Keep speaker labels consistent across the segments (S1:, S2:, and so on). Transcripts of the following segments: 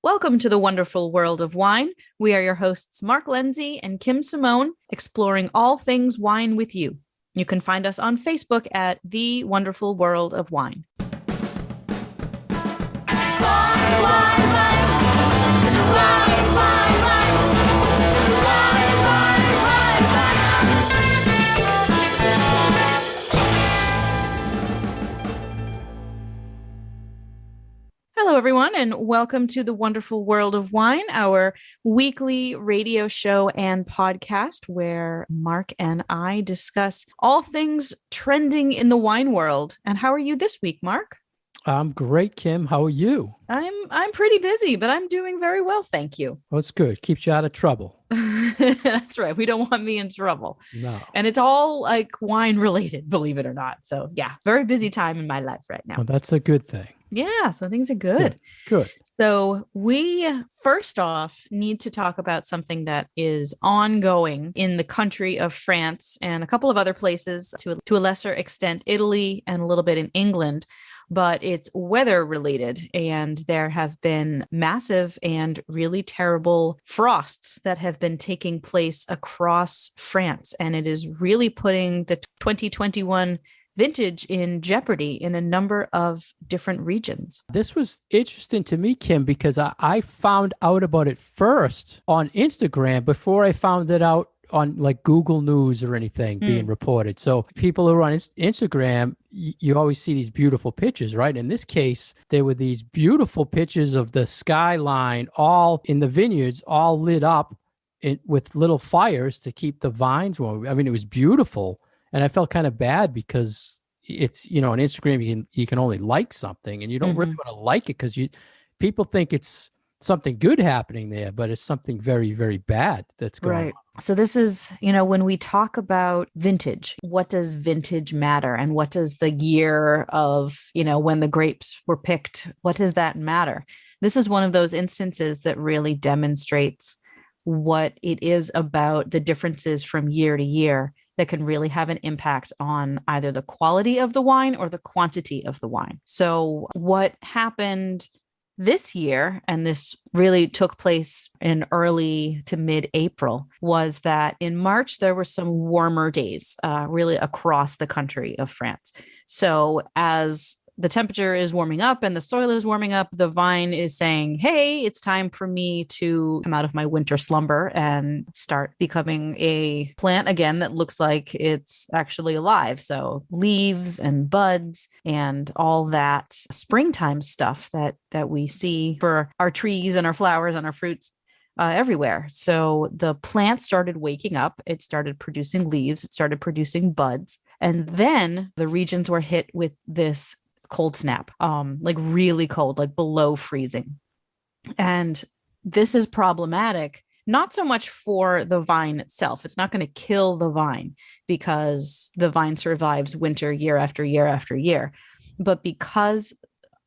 S1: Welcome to the wonderful world of wine. We are your hosts, Mark Lindsay and Kim Simone, exploring all things wine with you. You can find us on Facebook at The Wonderful World of Wine. Hello, everyone, and welcome to the wonderful world of wine, our weekly radio show and podcast where Mark and I discuss all things trending in the wine world. And how are you this week, Mark?
S2: I'm great, Kim. How are you?
S1: I'm pretty busy, but I'm doing very well, thank you.
S2: Well, it's good. Keeps you out of trouble.
S1: That's right. We don't want me in trouble.
S2: No.
S1: And it's all like wine related, believe it or not. So yeah, very busy time in my life right now.
S2: Well, that's a good thing.
S1: Yeah, so things are good.
S2: Good.
S1: So we first off need to talk about something that is ongoing in the country of France and a couple of other places, to a lesser extent, Italy and a little bit in England. But it's weather related, and there have been massive and really terrible frosts that have been taking place across France. And it is really putting the 2021 vintage in jeopardy in a number of different regions.
S2: This was interesting to me, Kim, because I found out about it first on Instagram before I found it out on like Google News or anything being reported. So people who are on Instagram, you always see these beautiful pictures, right? In this case, there were these beautiful pictures of the skyline all in the vineyards, all lit up with little fires to keep the vines warm. I mean, it was beautiful. And I felt kind of bad because it's, on Instagram, you can only like something and you don't really want to like it because people think it's something good happening there, but it's something very, very bad that's going on.
S1: So this is, when we talk about vintage, what does vintage matter? And what does the year of, when the grapes were picked, what does that matter? This is one of those instances that really demonstrates what it is about the differences from year to year that can really have an impact on either the quality of the wine or the quantity of the wine. So what happened this year, and this really took place in early to mid-April, was that in March, there were some warmer days really across the country of France. So as the temperature is warming up and the soil is warming up, the vine is saying, hey, it's time for me to come out of my winter slumber and start becoming a plant again that looks like it's actually alive. So leaves and buds and all that springtime stuff that we see for our trees and our flowers and our fruits everywhere. So the plant started waking up. It started producing leaves. It started producing buds. And then the regions were hit with this cold snap, like really cold, like below freezing. And this is problematic, not so much for the vine itself. It's not going to kill the vine because the vine survives winter year after year after year. But because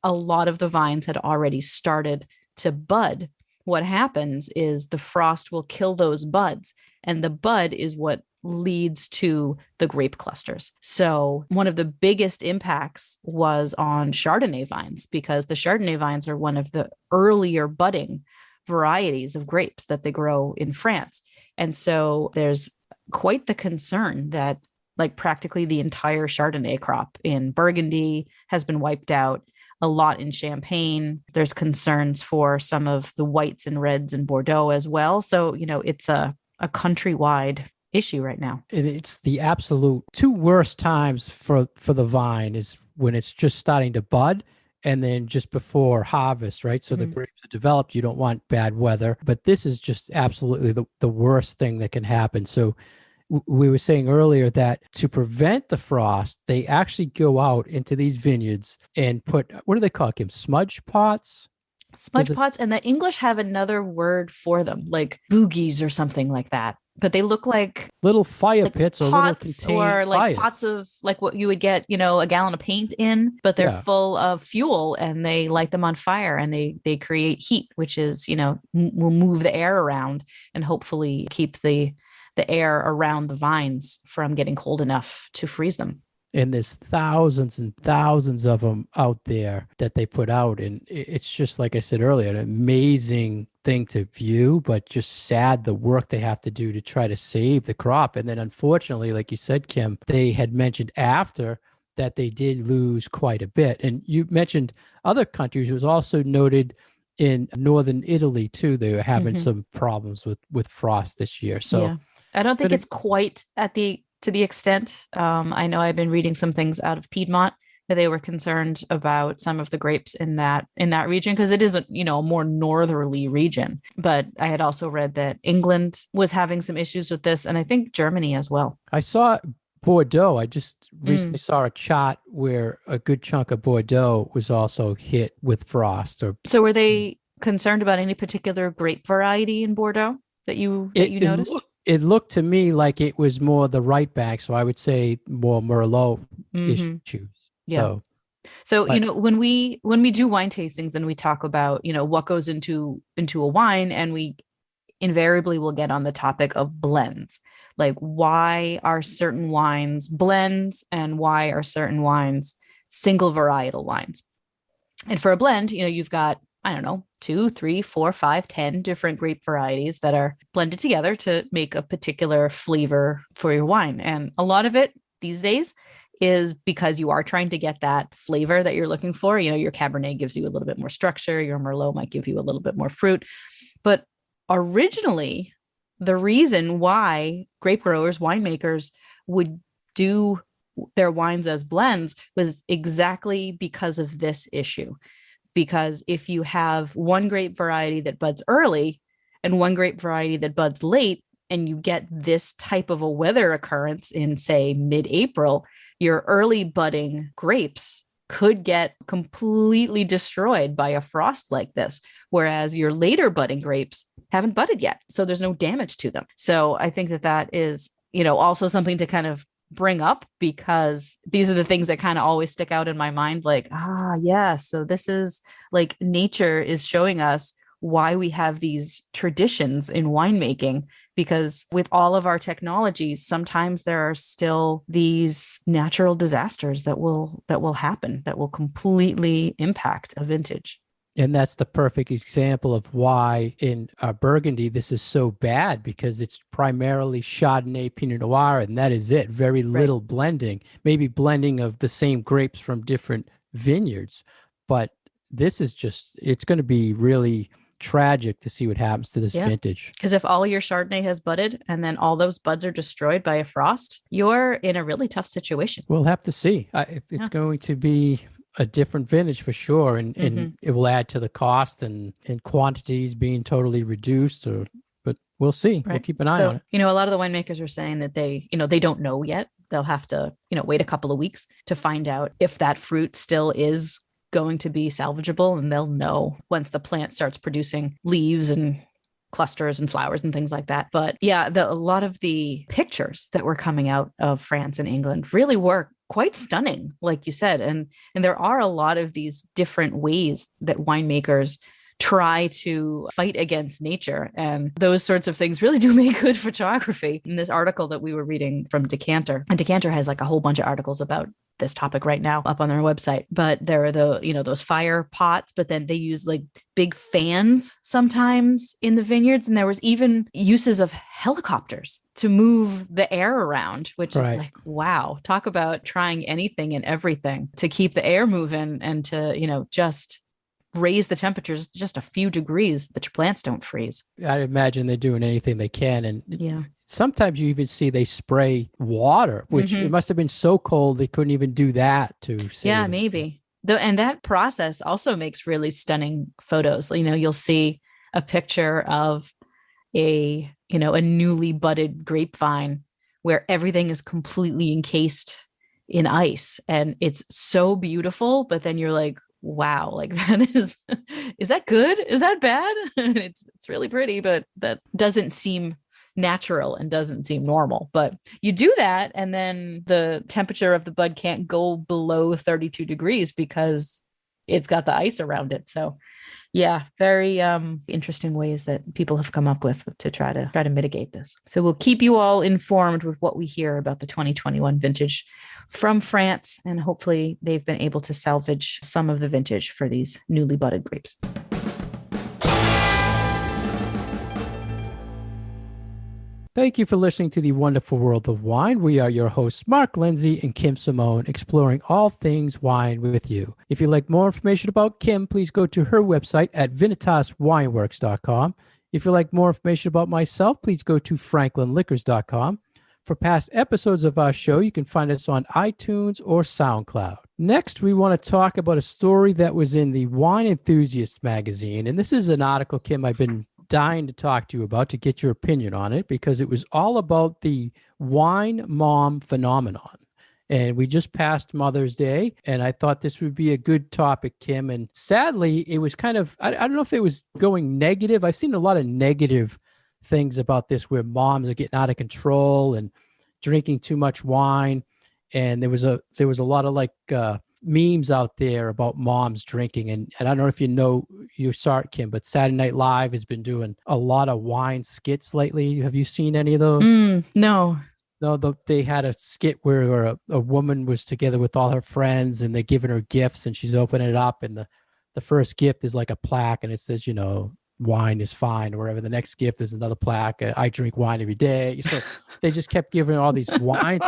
S1: a lot of the vines had already started to bud, what happens is the frost will kill those buds. And the bud is what leads to the grape clusters. So one of the biggest impacts was on Chardonnay vines, because the Chardonnay vines are one of the earlier budding varieties of grapes that they grow in France. And so there's quite the concern that like practically the entire Chardonnay crop in Burgundy has been wiped out. A lot in Champagne. There's concerns for some of the whites and reds in Bordeaux as well. So, it's a countrywide issue right now.
S2: And it's the absolute two worst times for the vine is when it's just starting to bud and then just before harvest, right? So the grapes are developed, you don't want bad weather, but this is just absolutely the worst thing that can happen. So we were saying earlier that to prevent the frost, they actually go out into these vineyards and put, what do they call it, smudge pots?
S1: Smudge pots, and the English have another word for them, like boogies or something like that. But they look like
S2: little fire pits or little
S1: pots
S2: contained
S1: or like
S2: fires.
S1: pots of like what you would get, a gallon of paint in, but they're full of fuel and they light them on fire and they create heat, which is, will move the air around and hopefully keep the air around the vines from getting cold enough to freeze them.
S2: And there's thousands and thousands of them out there that they put out. And it's just, like I said earlier, an amazing thing to view, but just sad the work they have to do to try to save the crop. And then unfortunately, like you said, Kim, they had mentioned after that they did lose quite a bit. And you mentioned other countries. It was also noted in northern Italy too. They were having some problems with frost this year. So
S1: yeah. I don't think it's quite to the extent. I know I've been reading some things out of Piedmont that they were concerned about some of the grapes in that region, because it is a more northerly region. But I had also read that England was having some issues with this, and I think Germany as well.
S2: I saw Bordeaux. I just recently saw a chart where a good chunk of Bordeaux was also hit with frost. So
S1: were they concerned about any particular grape variety in Bordeaux that you noticed?
S2: It looked to me like it was more the right back, so I would say more Merlot issues.
S1: Yeah. So when we do wine tastings and we talk about what goes into a wine, and we invariably will get on the topic of blends, like why are certain wines blends and why are certain wines single varietal wines. And for a blend, you've got, I don't know, 2, 3, 4, 5, 10 different grape varieties that are blended together to make a particular flavor for your wine. And a lot of it these days is because you are trying to get that flavor that you're looking for. Your Cabernet gives you a little bit more structure. Your Merlot might give you a little bit more fruit. But originally, the reason why grape growers, winemakers would do their wines as blends was exactly because of this issue. Because if you have one grape variety that buds early and one grape variety that buds late, and you get this type of a weather occurrence in, say, mid-April, your early budding grapes could get completely destroyed by a frost like this, whereas your later budding grapes haven't budded yet. So there's no damage to them. So I think that is, also something to kind of bring up, because these are the things that kind of always stick out in my mind, like, yeah, so this is like nature is showing us why we have these traditions in winemaking, because with all of our technology, sometimes there are still these natural disasters that will happen, that will completely impact a vintage.
S2: And that's the perfect example of why in Burgundy, this is so bad, because it's primarily Chardonnay, Pinot Noir, and that is it. Very little blending, maybe blending of the same grapes from different vineyards. But this is it's going to be really tragic to see what happens to this vintage.
S1: Because if all your Chardonnay has budded and then all those buds are destroyed by a frost, you're in a really tough situation.
S2: We'll have to see. It's going to be a different vintage for sure, and it will add to the cost and quantities being totally reduced. But we'll see. Right. We'll keep an eye on it.
S1: A lot of the winemakers are saying that they don't know yet. They'll have to wait a couple of weeks to find out if that fruit still is going to be salvageable, and they'll know once the plant starts producing leaves and clusters and flowers and things like that. But yeah, a lot of the pictures that were coming out of France and England really were quite stunning, like you said. And there are a lot of these different ways that winemakers try to fight against nature. And those sorts of things really do make good photography. In this article that we were reading from Decanter, and Decanter has like a whole bunch of articles about this topic right now up on their website, but there are those fire pots, but then they use like big fans sometimes in the vineyards. And there was even uses of helicopters to move the air around, which is like, wow, talk about trying anything and everything to keep the air moving and to, just raise the temperatures just a few degrees that your plants don't freeze.
S2: I'd imagine they're doing anything they can. And sometimes you even see they spray water, which it must have been so cold they couldn't even do that to save them.
S1: Maybe. And that process also makes really stunning photos. You'll see a picture of a newly budded grapevine where everything is completely encased in ice, and it's so beautiful. But then you're like, wow, like that is that good? Is that bad? It's really pretty, but that doesn't seem natural and doesn't seem normal. But you do that, and then the temperature of the bud can't go below 32 degrees because it's got the ice around it. So yeah, very interesting ways that people have come up with to try to mitigate this. So we'll keep you all informed with what we hear about the 2021 vintage from France, and hopefully they've been able to salvage some of the vintage for these newly budded grapes.
S2: Thank you for listening to The Wonderful World of Wine. We are your hosts, Mark Lindsay and Kim Simone, exploring all things wine with you. If you'd like more information about Kim, please go to her website at vinitaswineworks.com. If you'd like more information about myself, please go to franklinliquors.com. For past episodes of our show, you can find us on iTunes or SoundCloud. Next, we want to talk about a story that was in the Wine Enthusiast magazine. And this is an article, Kim, I've been dying to talk to you about, to get your opinion on it, because it was all about the wine mom phenomenon. And we just passed Mother's Day, and I thought this would be a good topic, Kim. And sadly, it was kind of, I don't know if it was going negative. I've seen a lot of negative things about this, where moms are getting out of control and drinking too much wine. And there was a lot of like memes out there about moms drinking. And I don't know if you saw it, Kim, but Saturday Night Live has been doing a lot of wine skits lately. Have you seen any of those?
S1: No.
S2: No, they had a skit where a woman was together with all her friends, and they're giving her gifts, and she's opening it up, and the first gift is like a plaque, and it says, wine is fine, or whatever. The next gift is another plaque. I drink wine every day. So they just kept giving all these wine,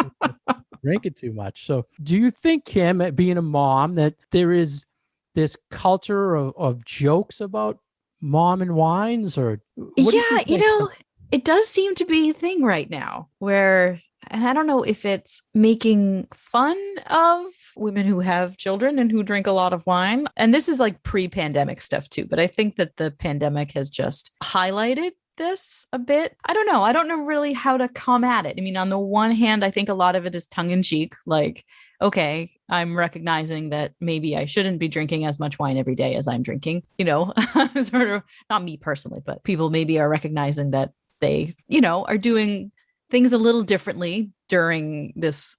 S2: drinking too much. So do you think, Kim, being a mom, that there is this culture of jokes about mom and wines? Or
S1: it does seem to be a thing right now where, and I don't know if it's making fun of women who have children and who drink a lot of wine. And this is like pre-pandemic stuff too, but I think that the pandemic has just highlighted this a bit. I don't know. I don't know really how to come at it. I mean, on the one hand, I think a lot of it is tongue in cheek. Like, okay, I'm recognizing that maybe I shouldn't be drinking as much wine every day as I'm drinking, sort of, not me personally, but people maybe are recognizing that they, are doing things a little differently during this,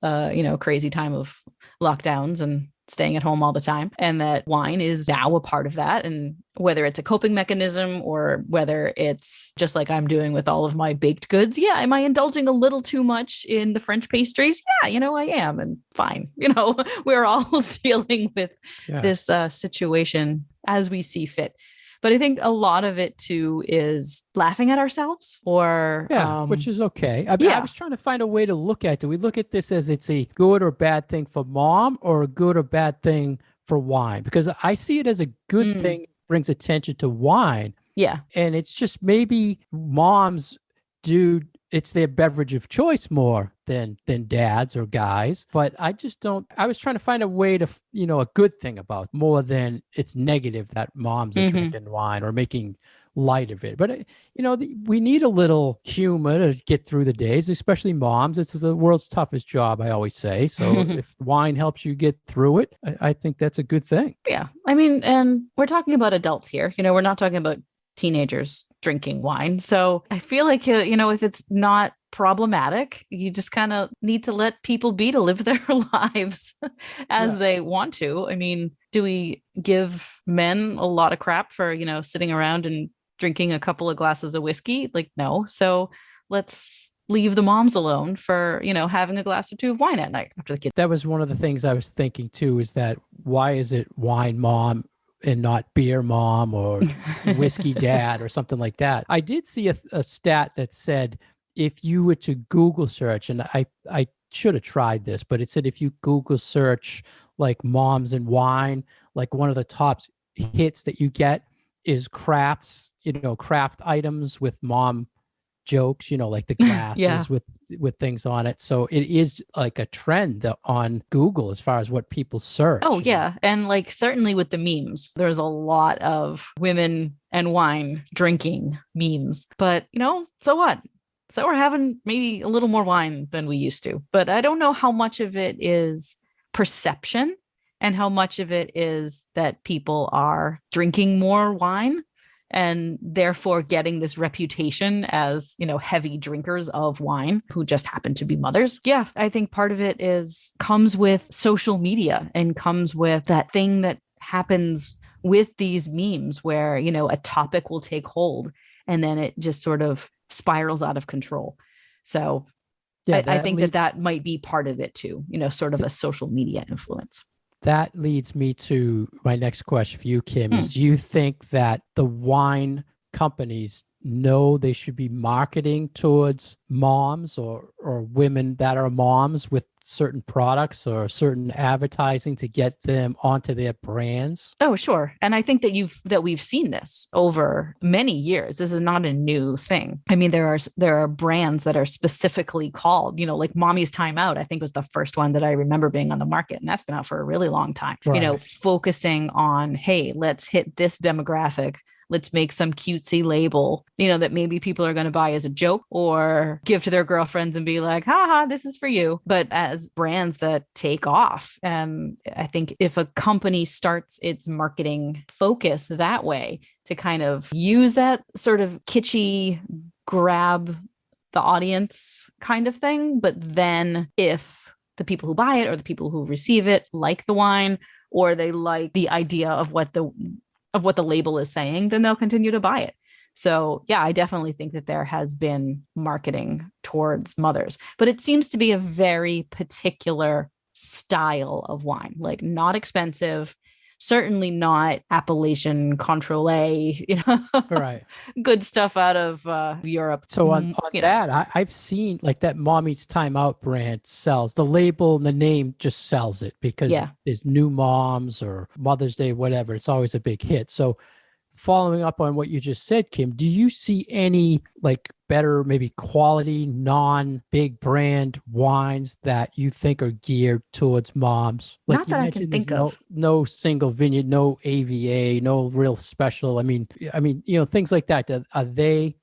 S1: crazy time of lockdowns and staying at home all the time. And that wine is now a part of that. And whether it's a coping mechanism or whether it's just like I'm doing with all of my baked goods. Yeah. Am I indulging a little too much in the French pastries? Yeah, I am. And fine. We're all dealing with this situation as we see fit. But I think a lot of it too is laughing at ourselves, or
S2: which is okay. I was trying to find a way to look at it. Do we look at this as it's a good or bad thing for mom, or a good or bad thing for wine? Because I see it as a good thing, brings attention to wine.
S1: Yeah.
S2: And it's just maybe moms it's their beverage of choice more than dads or guys. But I was trying to find a way to, a good thing about, more than it's negative that moms are drinking wine or making light of it. But, we need a little humor to get through the days, especially moms. It's the world's toughest job, I always say. So if wine helps you get through it, I think that's a good thing.
S1: Yeah. I mean, and we're talking about adults here. We're not talking about teenagers drinking wine. So I feel like, if it's not problematic, you just kind of need to let people be to live their lives as they want to. I mean, do we give men a lot of crap for, sitting around and drinking a couple of glasses of whiskey? Like, no. So let's leave the moms alone for, having a glass or two of wine at night after the kids.
S2: That was one of the things I was thinking too, is that why is it wine mom and not beer mom or whiskey dad or something like that? I did see a stat that said, if you were to Google search, and I should have tried this, but it said if you Google search like moms and wine, like one of the top hits that you get is crafts, craft items with mom jokes, like the glasses with things on it. So it is like a trend on Google as far as what people search.
S1: Oh yeah. And like certainly with the memes, there's a lot of women and wine drinking memes, but so what? So we're having maybe a little more wine than we used to, but I don't know how much of it is perception and how much of it is that people are drinking more wine and therefore getting this reputation as, heavy drinkers of wine who just happen to be mothers. Yeah, I think part of it comes with social media and comes with that thing that happens with these memes where, a topic will take hold and then it just sort of spirals out of control. So
S2: Yeah,
S1: I think that might be part of it too, sort of a social media influence.
S2: That leads me to my next question for you, Kim, is do you think that the wine companies know they should be marketing towards moms or women that are moms with certain products or certain advertising to get them onto their brands?
S1: Oh, sure. And I think that we've seen this over many years. This is not a new thing. I mean, there are brands that are specifically called, like Mommy's Time Out, I think was the first one that I remember being on the market. And that's been out for a really long time,
S2: Right.
S1: Focusing on, hey, let's hit this demographic. Let's make some cutesy label, that maybe people are going to buy as a joke or give to their girlfriends and be like, haha, this is for you. But as brands that take off. And I think if a company starts its marketing focus that way to kind of use that sort of kitschy grab the audience kind of thing, but then if the people who buy it or the people who receive it like the wine or they like the idea of what the label is saying, then they'll continue to buy it. So yeah, I definitely think that there has been marketing towards mothers, but it seems to be a very particular style of wine, like not expensive, certainly not Appellation Contrôlé,
S2: Right.
S1: good stuff out of Europe.
S2: So on that, I've seen like that Mommy's Time Out brand sells the label and the name just sells it because there's new moms or Mother's Day, whatever. It's always a big hit. So following up on what you just said, Kim, do you see any like better, maybe quality, non-big brand wines that you think are geared towards moms? Like
S1: Not that I can think of.
S2: No single vineyard, no AVA, no real special. I mean, things like that. Are they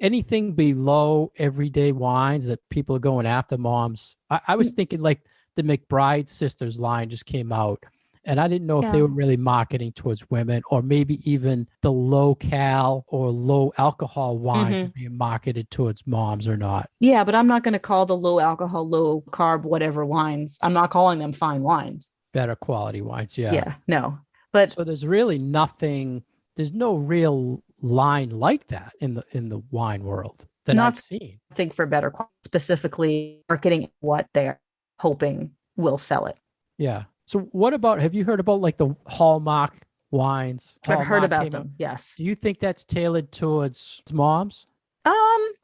S2: anything below everyday wines that people are going after moms? I was thinking like the McBride Sisters line just came out. And I didn't know if they were really marketing towards women or maybe even the low cal or low alcohol wines are being marketed towards moms or not.
S1: Yeah, but I'm not going to call the low alcohol, low carb, whatever wines. I'm not calling them fine wines.
S2: Better quality wines. Yeah.
S1: Yeah, no. But
S2: so there's really nothing, there's no real line like that in the wine world that I've seen.
S1: I think for better quality, specifically marketing what they're hoping will sell it.
S2: Yeah. So what about, have you heard about like the Hallmark wines?
S1: I've heard about them. Yes.
S2: Do you think that's tailored towards moms?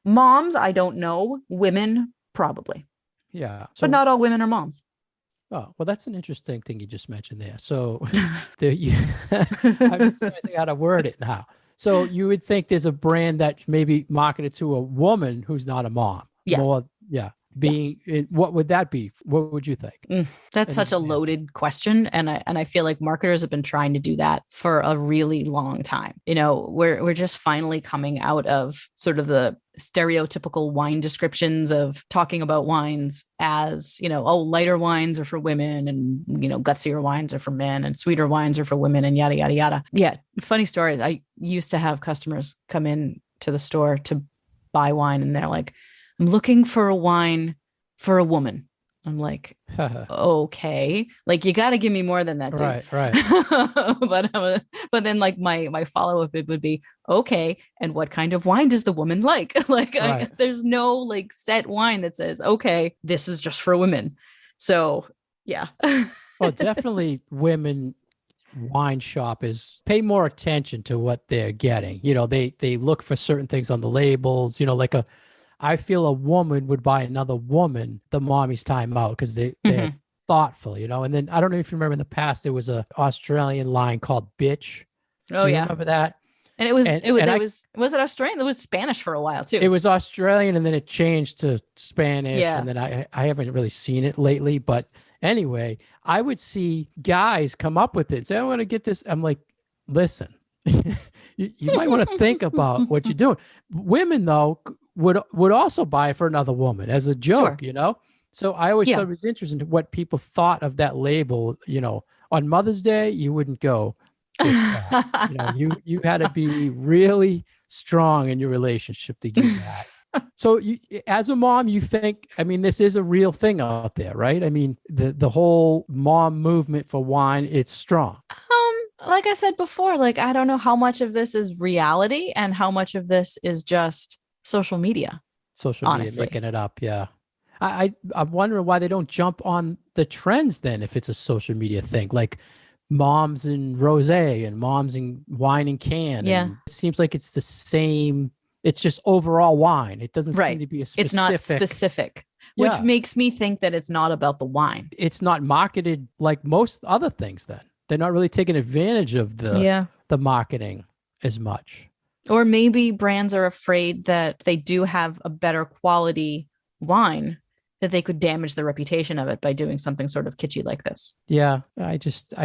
S1: Moms, I don't know. Women, probably.
S2: Yeah.
S1: But not all women are moms.
S2: Oh, well, that's an interesting thing you just mentioned there. So I'm just trying to think how to word it now. So you would think there's a brand that maybe marketed to a woman who's not a mom.
S1: Yes.
S2: What would that be? What would you think?
S1: That's such a loaded question. And I feel like marketers have been trying to do that for a really long time. We're just finally coming out of sort of the stereotypical wine descriptions of talking about wines as, lighter wines are for women and, gutsier wines are for men and sweeter wines are for women and yada, yada, yada. Yeah. Funny stories. I used to have customers come in to the store to buy wine and they're like, I'm looking for a wine for a woman. I'm like, okay, like you got to give me more than that, dude.
S2: Right.
S1: but then like my follow-up it would be, okay, and what kind of wine does the woman like? Like there's no like set wine that says, okay, this is just for women. So yeah.
S2: Well, definitely women wine shoppers pay more attention to what they're getting. They look for certain things on the labels, I feel a woman would buy another woman the Mommy's Time Out because they're thoughtful, And then I don't know if you remember in the past, there was an Australian line called Bitch.
S1: Oh, yeah.
S2: Remember that?
S1: And was it Australian? It was Spanish for a while too.
S2: It was Australian and then it changed to Spanish. Yeah. And then I haven't really seen it lately. But anyway, I would see guys come up with it and say, I want to get this. I'm like, listen, you might want to think about what you're doing. Women, though, would also buy it for another woman as a joke, So I always thought it was interesting what people thought of that label. On Mother's Day, you wouldn't go with that. You had to be really strong in your relationship to get that. So as a mom, you think, this is a real thing out there, right? The whole mom movement for wine, it's strong.
S1: like I said before, like I don't know how much of this is reality and how much of this is just social media,
S2: Social media
S1: honestly.
S2: making it up. Yeah. I'm wondering why they don't jump on the trends then if it's a social media thing, like moms and rosé and moms and wine and can.
S1: Yeah.
S2: And it seems like it's the same. It's just overall wine. It doesn't seem
S1: Right.
S2: to be a
S1: It's not
S2: specific.
S1: specific, which
S2: Yeah.
S1: makes me think that it's not about the wine.
S2: It's not marketed like most other things then. They're not really taking advantage of
S1: Yeah.
S2: the marketing as much.
S1: Or maybe brands are afraid that they do have a better quality wine, that they could damage the reputation of it by doing something sort of kitschy like this.
S2: Yeah, I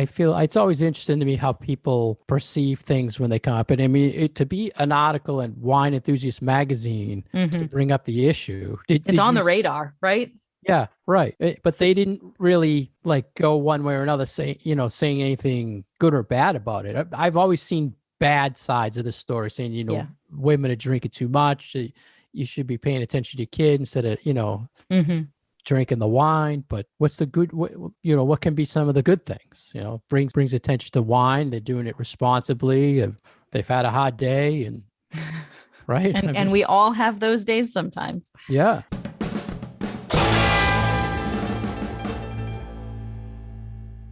S2: feel it's always interesting to me how people perceive things when they come up. And I mean, to be an article in Wine Enthusiast magazine to bring up the issue,
S1: it's on the radar, right?
S2: Yeah, right. But they didn't really like go one way or another, saying anything good or bad about it. I've always seen bad sides of the story, saying women are drinking too much. You should be paying attention to your kid instead of drinking the wine. But what's the good? What can be some of the good things? Brings attention to wine. They're doing it responsibly. They've had a hard day, and right.
S1: And we all have those days sometimes.
S2: Yeah.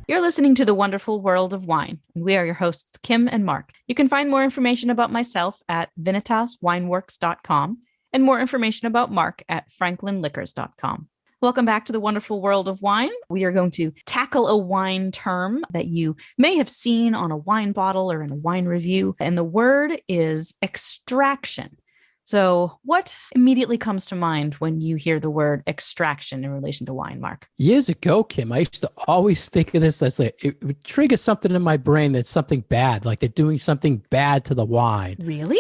S1: You're listening to The Wonderful World of Wine, and we are your hosts, Kim and Mark. You can find more information about myself at vinitaswineworks.com and more information about Mark at franklinliquors.com. Welcome back to The Wonderful World of Wine. We are going to tackle a wine term that you may have seen on a wine bottle or in a wine review, and the word is extraction. So what immediately comes to mind when you hear the word extraction in relation to wine, Mark?
S2: Years ago, Kim, I used to always think of this as like, it would trigger something in my brain that's something bad, like they're doing something bad to the wine.
S1: Really?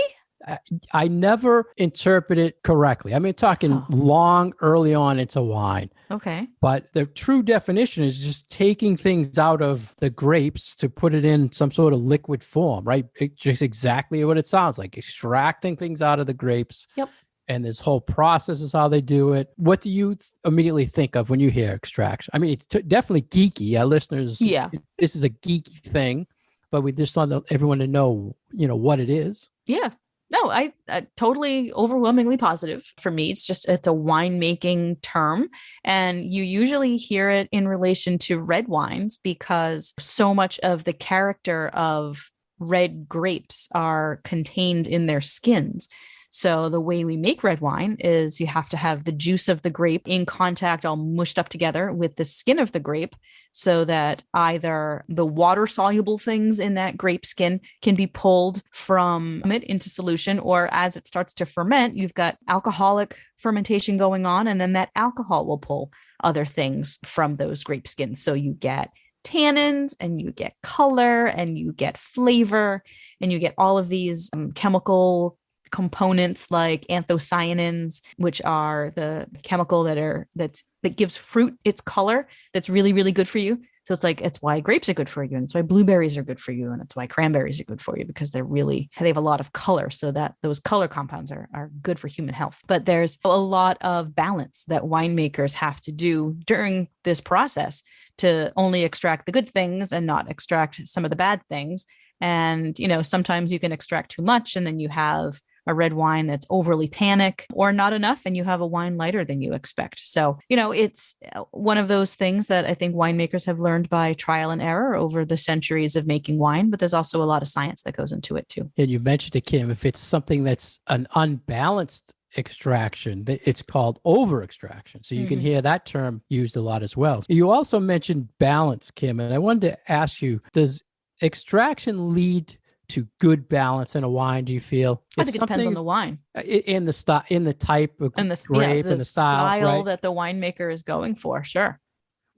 S2: I never interpret it correctly. I mean, talking long early on into wine.
S1: Okay.
S2: But the true definition is just taking things out of the grapes to put it in some sort of liquid form, right? Just exactly what it sounds like, extracting things out of the grapes.
S1: Yep.
S2: And this whole process is how they do it. What do you immediately think of when you hear extraction? I mean, it's definitely geeky. Our listeners, this is a geeky thing, but we just want everyone to know, what it is.
S1: Yeah. No, I totally overwhelmingly positive for me. It's a winemaking term. And you usually hear it in relation to red wines because so much of the character of red grapes are contained in their skins. So the way we make red wine is you have to have the juice of the grape in contact, all mushed up together with the skin of the grape, so that either the water soluble things in that grape skin can be pulled from it into solution, or as it starts to ferment, you've got alcoholic fermentation going on, and then that alcohol will pull other things from those grape skins. So you get tannins and you get color and you get flavor and you get all of these chemical components like anthocyanins, which are the chemical that gives fruit its color, that's really, really good for you. So it's why grapes are good for you, and it's why blueberries are good for you, and it's why cranberries are good for you, because they have a lot of color, so that those color compounds are good for human health. But there's a lot of balance that winemakers have to do during this process to only extract the good things and not extract some of the bad things. And, sometimes you can extract too much, and then you have a red wine that's overly tannic, or not enough, and you have a wine lighter than you expect. So, it's one of those things that I think winemakers have learned by trial and error over the centuries of making wine, but there's also a lot of science that goes into it too.
S2: And you mentioned it, Kim, if it's something that's an unbalanced extraction, it's called over extraction. So you can hear that term used a lot as well. You also mentioned balance, Kim, and I wanted to ask you, does extraction lead to good balance in a wine, do you feel?
S1: I think it depends on the wine.
S2: In the style, in the type of
S1: and the
S2: grape,
S1: the
S2: and the style right?
S1: that the winemaker is going for. Sure.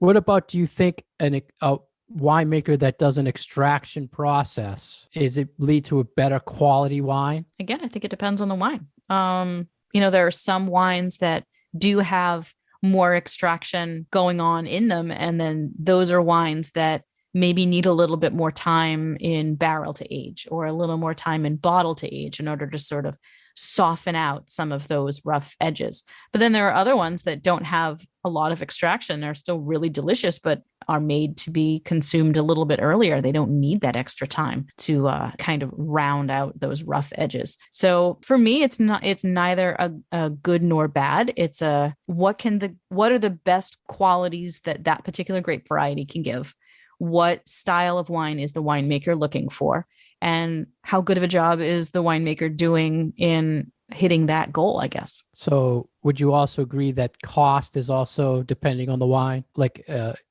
S2: What about, do you think a winemaker that does an extraction process, is it lead to a better quality wine?
S1: Again, I think it depends on the wine. There are some wines that do have more extraction going on in them, and then those are wines that maybe need a little bit more time in barrel to age, or a little more time in bottle to age, in order to sort of soften out some of those rough edges. But then there are other ones that don't have a lot of extraction. They're still really delicious, but are made to be consumed a little bit earlier. They don't need that extra time to kind of round out those rough edges. So for me, it's neither a good nor bad. It's what are the best qualities that particular grape variety can give? What style of wine is the winemaker looking for? And how good of a job is the winemaker doing in hitting that goal, I guess.
S2: So would you also agree that cost is also depending on the wine? Like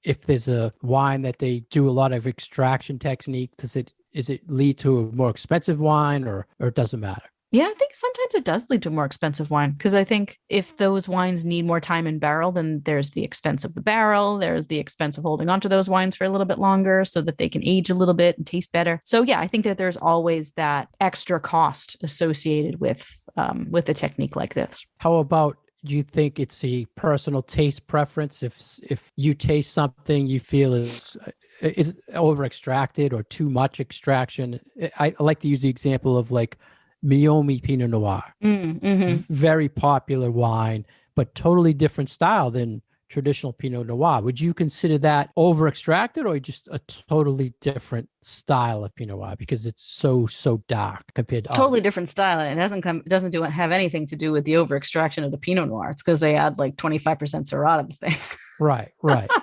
S2: if there's a wine that they do a lot of extraction technique, is it lead to a more expensive wine or it doesn't matter?
S1: Yeah, I think sometimes it does lead to more expensive wine, because I think if those wines need more time in barrel, then there's the expense of the barrel. There's the expense of holding onto those wines for a little bit longer so that they can age a little bit and taste better. So yeah, I think that there's always that extra cost associated with a technique like this.
S2: How about, do you think it's a personal taste preference? If you taste something you feel is over extracted or too much extraction, I like to use the example of like Meiomi Pinot Noir, very popular wine, but totally different style than traditional Pinot Noir. Would you consider that over extracted or just a totally different style of Pinot Noir because it's so dark compared to
S1: totally different style? And it doesn't have anything to do with the over extraction of the Pinot Noir. It's because they add like 25% Syrah to the thing.
S2: Right.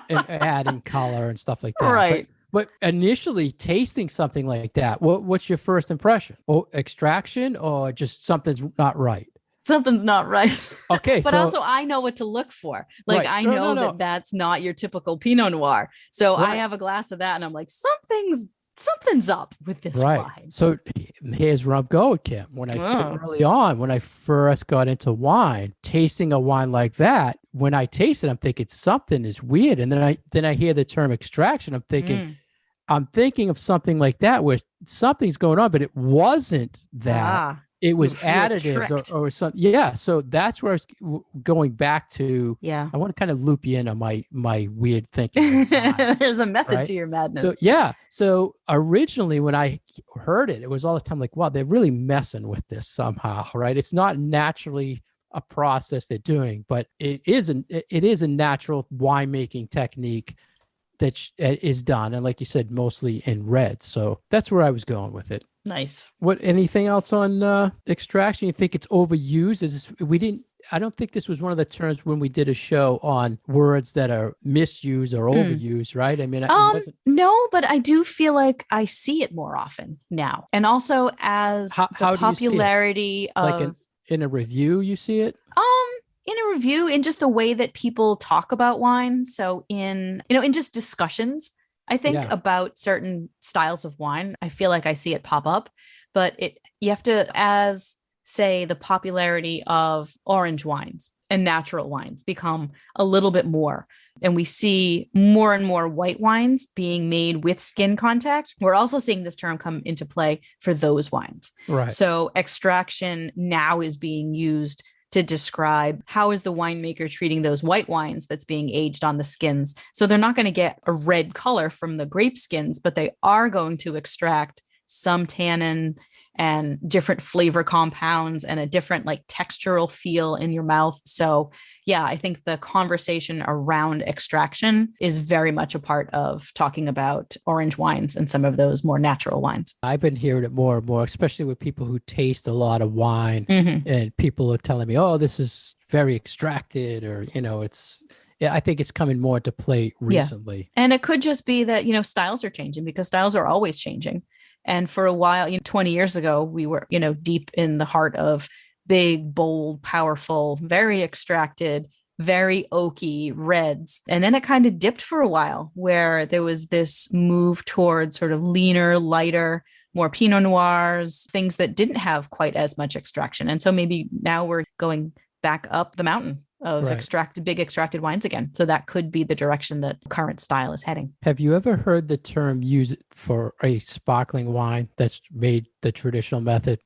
S2: And adding color and stuff like that.
S1: Right.
S2: But initially tasting something like that, what's your first impression? Oh, extraction or just something's not right?
S1: Something's not right.
S2: Okay.
S1: But also I know what to look for. Like right. I know that that's not your typical Pinot Noir. So I have a glass of that and I'm like, something's up with this wine. So
S2: here's where I'm going, Kim. When I said early on, when I first got into wine, tasting a wine like that, when I taste it, I'm thinking something is weird. And then I hear the term extraction. I'm thinking of something like that where something's going on, but it wasn't that. It was additives or something. Yeah. So that's where I was going back to.
S1: Yeah.
S2: I want to kind of loop you in on my weird thinking.
S1: There's a method to your madness.
S2: So, yeah. So originally when I heard it, it was all the time like, wow, they're really messing with this somehow, right? It's not naturally a process they're doing, but it is a natural winemaking technique that is done. And like you said, mostly in red. So that's where I was going with it.
S1: Nice.
S2: Anything else on extraction? You think it's overused? I don't think this was one of the terms when we did a show on words that are misused or overused, right? I mean,
S1: no, but I do feel like I see it more often now. And also as the popularity of...
S2: Like in a review, you see it?
S1: In a review, in just the way that people talk about wine. So in just discussions, I think about certain styles of wine, I feel like I see it pop up, but you have to, as say the popularity of orange wines and natural wines become a little bit more, and we see more and more white wines being made with skin contact, we're also seeing this term come into play for those wines.
S2: Right.
S1: So extraction now is being used to describe how is the winemaker treating those white wines that's being aged on the skins. So they're not going to get a red color from the grape skins, but they are going to extract some tannin and different flavor compounds and a different like textural feel in your mouth. So yeah, I think the conversation around extraction is very much a part of talking about orange wines and some of those more natural wines.
S2: I've been hearing it more and more, especially with people who taste a lot of wine, and people are telling me, oh, this is very extracted, or, I think it's coming more into play recently.
S1: Yeah. And it could just be that, styles are changing, because styles are always changing. And for a while, 20 years ago, we were, deep in the heart of big, bold, powerful, very extracted, very oaky reds. And then it kind of dipped for a while, where there was this move towards sort of leaner, lighter, more Pinot Noirs, things that didn't have quite as much extraction. And so maybe now we're going back up the mountain of big extracted wines again. So that could be the direction that current style is heading.
S2: Have you ever heard the term used for a sparkling wine that's made the traditional method?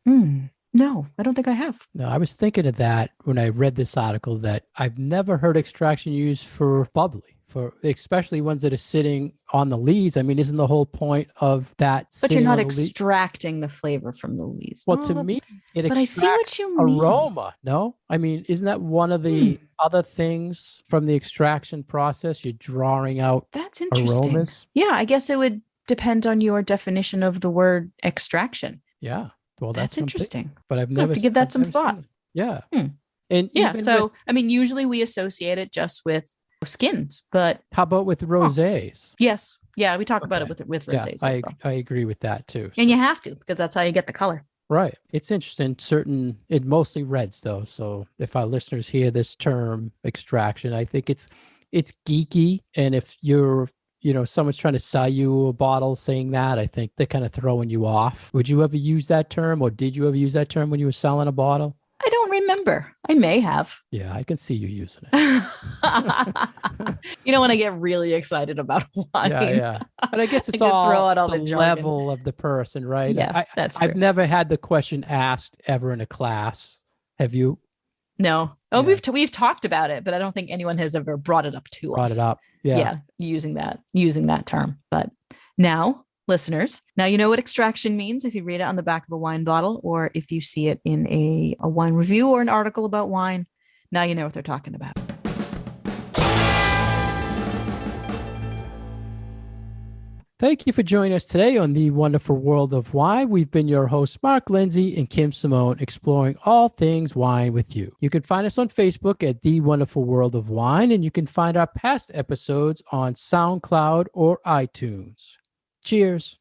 S1: No, I don't think I have.
S2: No, I was thinking of that when I read this article, that I've never heard extraction used for bubbly, for especially ones that are sitting on the lees. I mean, isn't the whole point of that?
S1: But you're
S2: sitting
S1: not
S2: on the lees?
S1: extracting the flavor from the lees.
S2: Well,
S1: Oh,
S2: to me, it
S1: but I see what
S2: extracts
S1: you mean.
S2: aroma. No, I mean, isn't that one of the other things from the extraction process? You're drawing out
S1: That's interesting.
S2: aromas.
S1: Yeah, I guess it would depend on your definition of the word extraction.
S2: Yeah, well,
S1: That's
S2: something-
S1: interesting.
S2: But I've
S1: I'll
S2: never
S1: have to give that
S2: I've
S1: some
S2: never seen
S1: thought.
S2: it. Yeah,
S1: Hmm.
S2: and
S1: Yeah.
S2: even
S1: So,
S2: with-
S1: I mean, usually we associate it just with skins, but
S2: how about with rosés?
S1: yes. Yeah, we talk about
S2: Okay.
S1: it with
S2: Yeah,
S1: rosés as well.
S2: I agree with that too.
S1: And
S2: So-
S1: you have to, because that's how you get the color.
S2: Right. It's interesting. It mostly reds though. So if our listeners hear this term extraction, I think it's geeky. And if you're, someone's trying to sell you a bottle saying that, I think they're kind of throwing you off. Would you ever use that term, or did you ever use that term when you were selling a bottle?
S1: I don't remember. I may have.
S2: Yeah, I can see you using it.
S1: When I get really excited about wine.
S2: Yeah. But I guess it's
S1: I could
S2: all,
S1: throw out all
S2: the
S1: the jargon.
S2: level of the person, right?
S1: Yeah, that's true.
S2: I've never had the question asked ever in a class. Have you?
S1: No. Oh,
S2: Yeah.
S1: we've talked about it, but I don't think anyone has ever brought it up to us.
S2: Brought it up. Yeah.
S1: Using that term. But now, listeners, now you know what extraction means if you read it on the back of a wine bottle, or if you see it in a wine review or an article about wine. Now you know what they're talking about.
S2: Thank you for joining us today on The Wonderful World of Wine. We've been your hosts, Mark Lindsay and Kim Simone, exploring all things wine with you. You can find us on Facebook at The Wonderful World of Wine, and you can find our past episodes on SoundCloud or iTunes. Cheers.